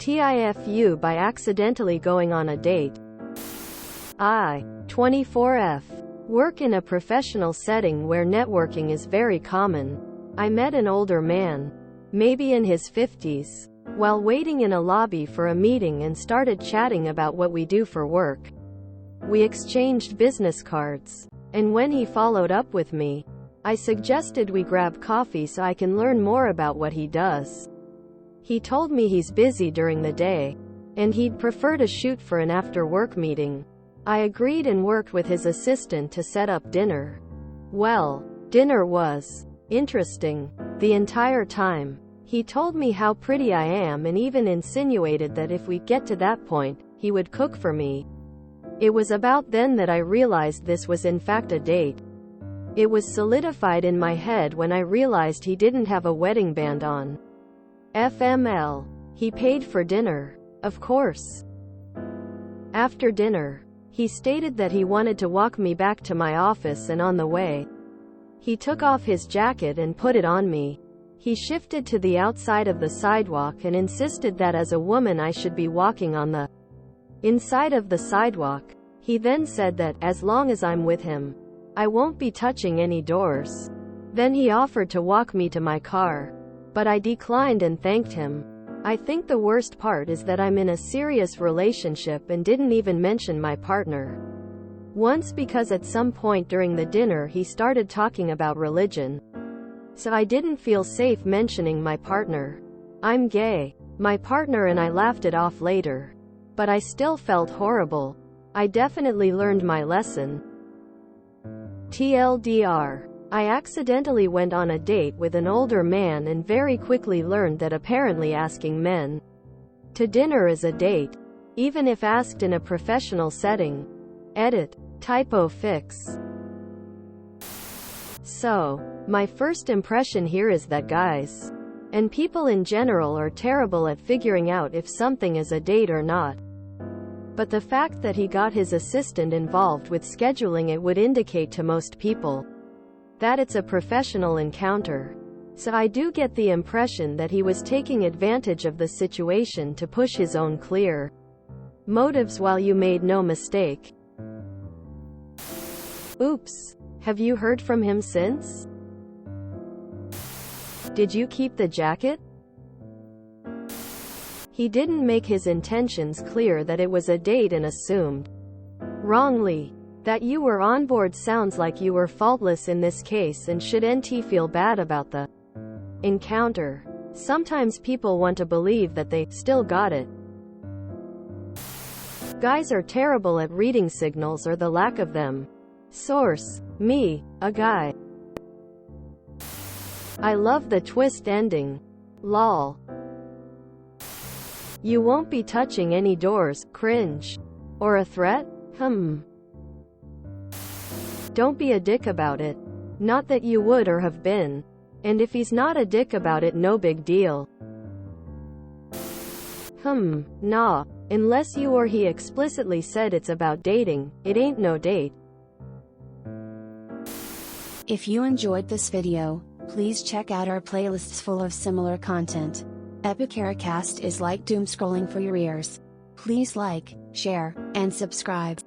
TIFU by accidentally going on a date. 24F. Work in a professional setting where networking is very common. I met an older man, maybe in his 50s, while waiting in a lobby for a meeting and started chatting about what we do for work. We exchanged business cards, and when he followed up with me, I suggested we grab coffee so I can learn more about what he does. He told me he's busy during the day, and he'd prefer to shoot for an after-work meeting. I agreed and worked with his assistant to set up dinner. Well, dinner was interesting the entire time. He told me how pretty I am and even insinuated that if we get to that point, he would cook for me. It was about then that I realized this was in fact a date. It was solidified in my head when I realized he didn't have a wedding band on. FML. He paid for dinner. Of course. After dinner, he stated that he wanted to walk me back to my office, and on the way, he took off his jacket and put it on me. He shifted to the outside of the sidewalk and insisted that as a woman I should be walking on the inside of the sidewalk. He then said that, as long as I'm with him, I won't be touching any doors. Then he offered to walk me to my car, but I declined and thanked him. I think the worst part is that I'm in a serious relationship and didn't even mention my partner once, because at some point during the dinner he started talking about religion. So I didn't feel safe mentioning my partner. I'm gay. My partner and I laughed it off later, but I still felt horrible. I definitely learned my lesson. TLDR. I accidentally went on a date with an older man and very quickly learned that apparently asking men to dinner is a date, even if asked in a professional setting. Edit. Typo fix. So, my first impression here is that guys, and people in general, are terrible at figuring out if something is a date or not. But the fact that he got his assistant involved with scheduling it would indicate to most people that it's a professional encounter. So I do get the impression that he was taking advantage of the situation to push his own clear motives while you made no mistake. Oops. Have you heard from him since? Did you keep the jacket? He didn't make his intentions clear that it was a date and assumed, wrongly, that you were on board. Sounds like you were faultless in this case and should NT feel bad about the encounter. Sometimes people want to believe that they still got it. Guys are terrible at reading signals or the lack of them. Source: me, a guy. I love the twist ending. Lol. You won't be touching any doors. Cringe. Or a threat? Don't be a dick about it. Not that you would or have been. And if he's not a dick about it, no big deal. Nah. Unless you or he explicitly said it's about dating, it ain't no date. If you enjoyed this video, please check out our playlists full of similar content. Epicaricast is like doom scrolling for your ears. Please like, share, and subscribe.